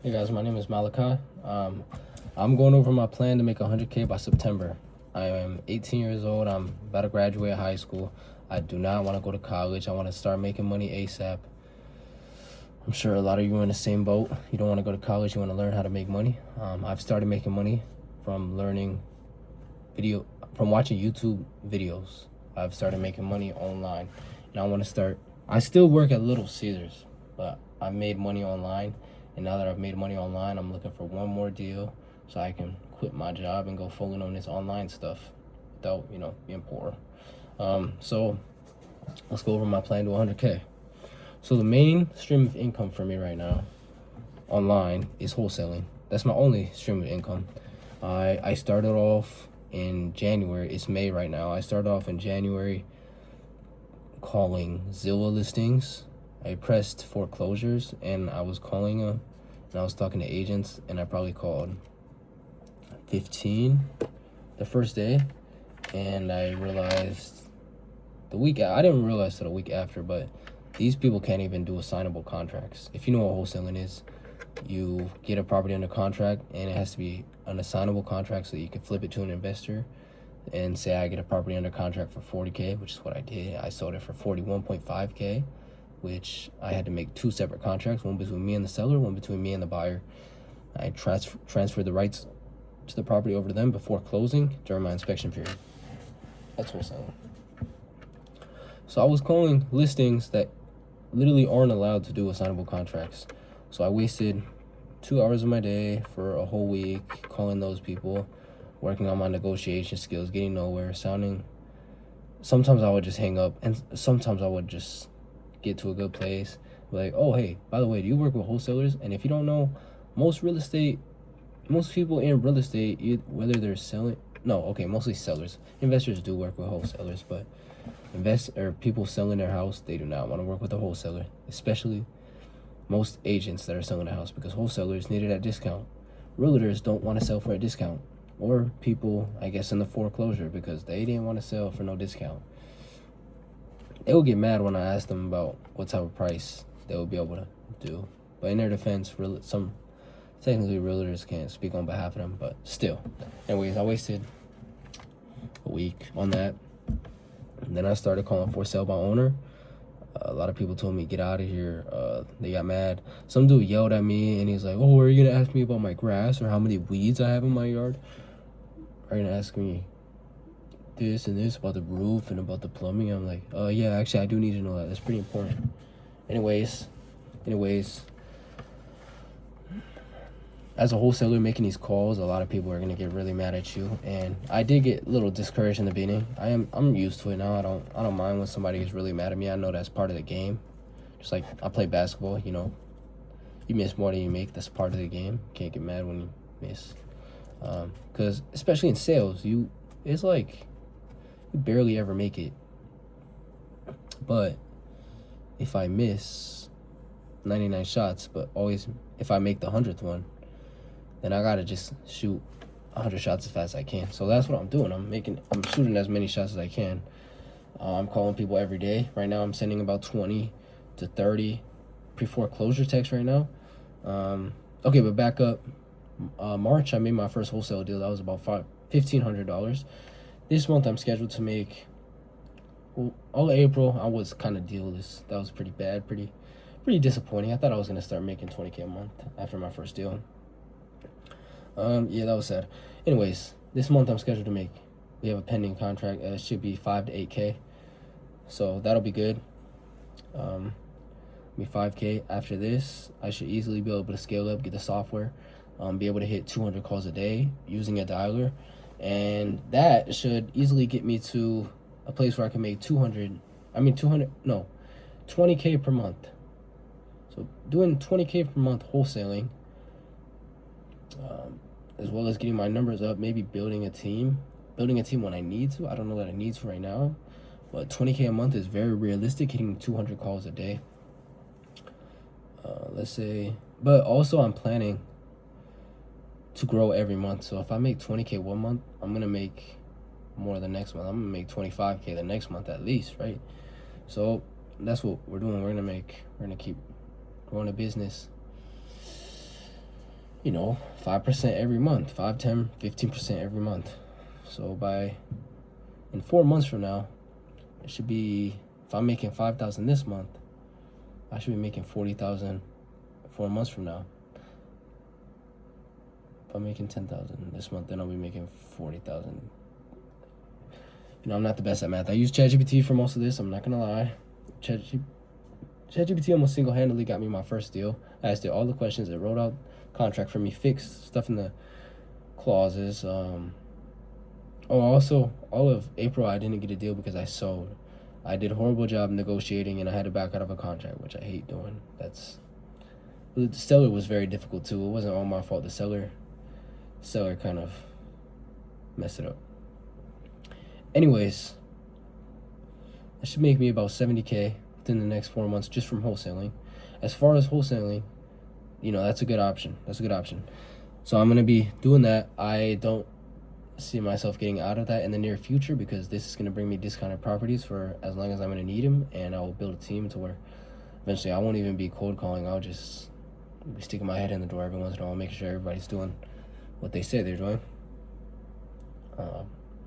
Hey guys, my name is Malachi. I'm going over my plan to make 100K by September. I am 18 years old. I'm about to graduate high school. I do not want to go to college. I want to start making money ASAP. I'm sure a lot of you are in the same boat. You don't want to go to college. You want to learn how to make money. I've started making money from from watching YouTube videos. I've started making money online, and I want to start. I still work at Little Caesars, but I made money online. And now that I've made money online, I'm looking for one more deal so I can quit my job and go full in on this online stuff without, being poor. So let's go over my plan to 100K. So the main stream of income for me right now online is wholesaling. That's my only stream of income. I started off in January. It's May right now. I started off in January calling Zillow listings. I pressed foreclosures and I was calling them and I was talking to agents, and I probably called 15 the first day, and I realized I didn't realize till the week after, but these people can't even do assignable contracts. If you know what wholesaling is, you get a property under contract and it has to be an assignable contract so that you can flip it to an investor and say I get a property under contract for 40K, which is what I did. I sold it for 41.5K, which I had to make two separate contracts, one between me and the seller, one between me and the buyer. I transferred the rights to the property over to them before closing during my inspection period. That's wholesaling. So I was calling listings that literally aren't allowed to do assignable contracts. So I wasted 2 hours of my day for a whole week calling those people, working on my negotiation skills, getting nowhere, sometimes I would just hang up, and sometimes I would just get to a good place, like, oh hey, by the way, do you work with wholesalers? And if you don't know, most people in real estate, whether they're mostly sellers. Investors do work with wholesalers, but people selling their house, they do not want to work with a wholesaler, especially most agents that are selling a house, because wholesalers need it at discount. Realtors don't want to sell for a discount, or people, I guess, in the foreclosure, because they didn't want to sell for no discount. They will get mad when I ask them about what type of price they will be able to do. But in their defense, technically realtors can't speak on behalf of them, but still. Anyways, I wasted a week on that. And then I started calling for sale by owner. A lot of people told me, get out of here. They got mad. Some dude yelled at me and he's like, oh, are you going to ask me about my grass or how many weeds I have in my yard? Are you going to ask me this and this about the roof and about the plumbing? I'm like, yeah, actually I do need to know that. That's pretty important. Anyways, as a wholesaler making these calls, a lot of people are gonna get really mad at you, and I did get a little discouraged in the beginning. I'm used to it now. I don't mind when somebody gets really mad at me. I know that's part of the game. Just like I play basketball, you miss more than you make. That's part of the game. Can't get mad when you miss, because especially in sales, it's like you barely ever make it. But if I miss 99 shots, but always if I make the 100th one, then I gotta just shoot 100 shots as fast as I can. So that's what I'm doing. I'm shooting as many shots as I can. I'm calling people every day. Right now I'm sending about 20 to 30 pre-foreclosure texts right now. Okay, but back up. March I made my first wholesale deal. That was about $1,500. This month I'm scheduled to make, all April I was kind of dealless. That was pretty bad, pretty disappointing. I thought I was gonna start making 20K a month after my first deal. Yeah, that was sad. Anyways, this month I'm scheduled to make, we have a pending contract. It should be 5 to 8K. So that'll be good. Be 5K. After this, I should easily be able to scale up, get the software, be able to hit 200 calls a day using a dialer. And that should easily get me to a place where I can make 20K per month. So doing 20K per month wholesaling, as well as getting my numbers up, maybe building a team when I need to. I don't know that I need to right now, but 20K a month is very realistic, hitting 200 calls a day. Let's say, but also I'm planning to grow every month. So if I make 20K one month, I'm gonna make more the next month. I'm gonna make 25K the next month at least, right? So that's what we're doing. We're gonna keep growing a business. 5% every month, 5, 10, 15% every month. So in 4 months from now, it should be, if I'm making 5,000 this month, I should be making 40,000 4 months from now. If I'm making 10,000 this month, then I'll be making 40,000. I'm not the best at math. I use ChatGPT for most of this. I'm not gonna lie. ChatGPT almost single-handedly got me my first deal. I asked it all the questions. It wrote out contract for me, fixed stuff in the clauses. Also, all of April I didn't get a deal because I sold. I did a horrible job negotiating, and I had to back out of a contract, which I hate doing. The seller was very difficult too. It wasn't all my fault. The seller kind of messed it up. Anyways, that should make me about 70K within the next 4 months just from wholesaling. As far as wholesaling, that's a good option. So I'm going to be doing that. I don't see myself getting out of that in the near future because this is going to bring me discounted properties for as long as I'm going to need them, and I will build a team to where eventually I won't even be cold calling. I'll just be sticking my head in the door every once in a while, making sure everybody's doing what they say they're doing.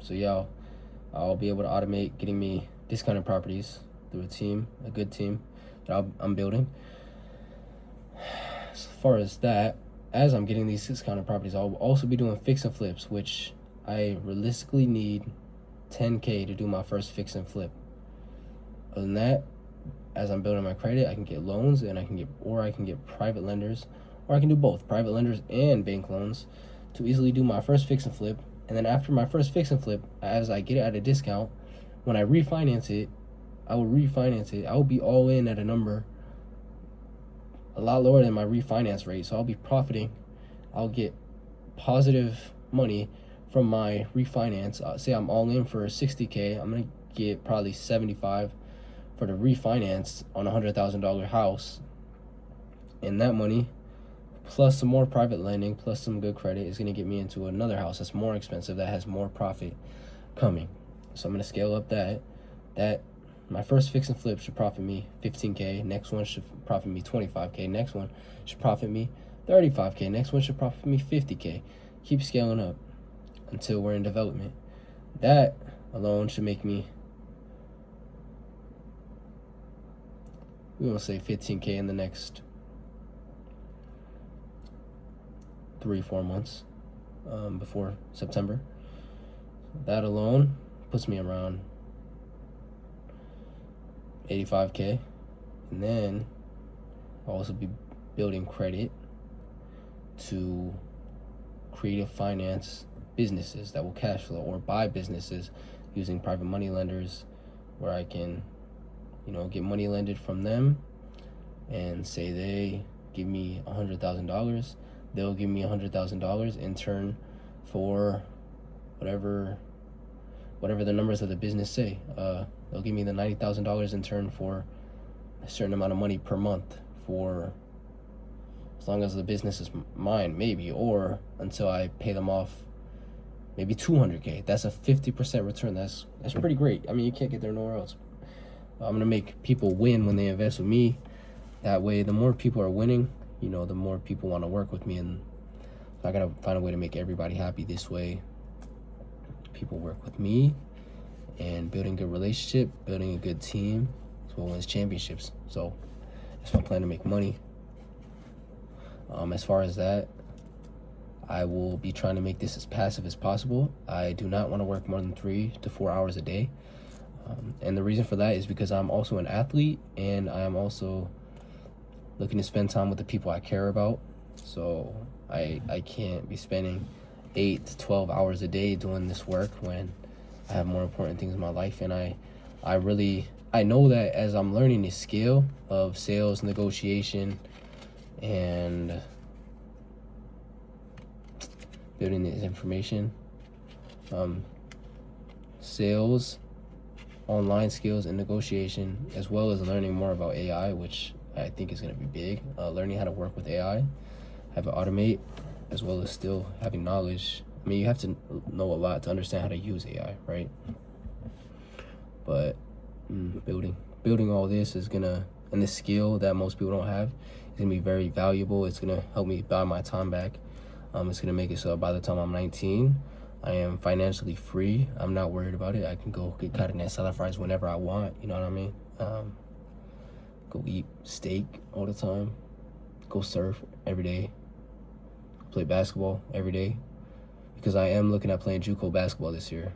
So yeah, I'll be able to automate getting me discounted properties through a good team that I'm building. As far as that, as I'm getting these discounted properties, I'll also be doing fix and flips, which I realistically need 10K to do my first fix and flip. Other than that, as I'm building my credit, I can get loans, and I can get private lenders, or I can do both, private lenders and bank loans, to easily do my first fix and flip. And then after my first fix and flip, as I get it at a discount, when I refinance it, I will be all in at a number a lot lower than my refinance rate. So I'll be profiting. I'll get positive money from my refinance. Say I'm all in for 60K, I'm gonna get probably 75 for the refinance on a $100,000 house, and that money plus some more private lending plus some good credit is gonna get me into another house that's more expensive, that has more profit coming. So I'm gonna scale up that my first fix and flip should profit me 15K. Next one should profit me 25K. Next one should profit me 35K. Next one should profit me 50K. Keep scaling up until we're in development. That alone should make me, we won't say 15K in the next 3-4 months before September. That alone puts me around 85K. And then I'll also be building credit to creative finance businesses that will cash flow, or buy businesses using private money lenders, where I can get money lended from them, and say they give me $100,000, they'll give me $100,000 in turn for whatever the numbers of the business say. They'll give me the $90,000 in turn for a certain amount of money per month, for as long as the business is mine, maybe, or until I pay them off maybe 200K. That's a 50% return. That's pretty great. I mean, you can't get there nowhere else. I'm gonna make people win when they invest with me. That way, the more people are winning, the more people want to work with me, and I gotta find a way to make everybody happy. This way, people work with me, and building a good relationship, building a good team, is what wins championships. So that's my plan, to make money. As far as that, I will be trying to make this as passive as possible. I do not want to work more than 3 to 4 hours a day. And the reason for that is because I'm also an athlete, and I am also looking to spend time with the people I care about. So I can't be spending 8 to 12 hours a day doing this work when I have more important things in my life. And I know that as I'm learning the skill of sales, negotiation, and building this information, sales, online skills, and negotiation, as well as learning more about AI, which I think is going to be big. Learning how to work with AI, have it automate, as well as still having knowledge. I mean, you have to know a lot to understand how to use AI, right? But building all this is gonna, and this skill that most people don't have, gonna be very valuable. It's gonna help me buy my time back. It's gonna make it so by the time I'm 19, I am financially free. I'm not worried about it. I can go get carne asada fries whenever I want. You know what I mean? Go eat steak all the time. Go surf every day. Play basketball every day. Because I am looking at playing JUCO basketball this year.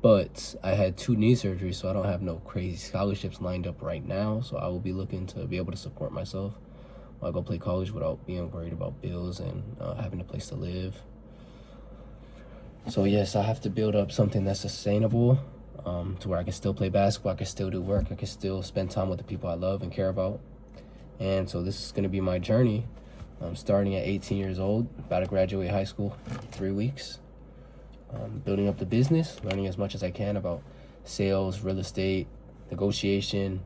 But I had 2 knee surgeries, so I don't have no crazy scholarships lined up right now. So I will be looking to be able to support myself while I go play college without being worried about bills and having a place to live. So yes, I have to build up something that's sustainable, to where I can still play basketball, I can still do work, I can still spend time with the people I love and care about. And so this is going to be my journey. I'm starting at 18 years old, about to graduate high school in 3 weeks. Building up the business, learning as much as I can about sales, real estate, negotiation,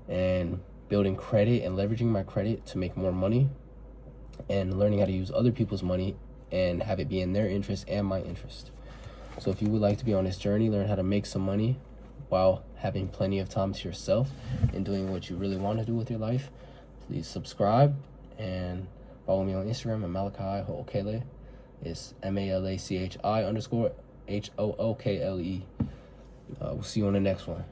and building credit and leveraging my credit to make more money, and learning how to use other people's money and have it be in their interest and my interest. So if you would like to be on this journey, learn how to make some money while having plenty of time to yourself and doing what you really want to do with your life, please subscribe and follow me on Instagram at Malachi Hookele. It's MALACHI_HOOKLE. We'll see you on the next one.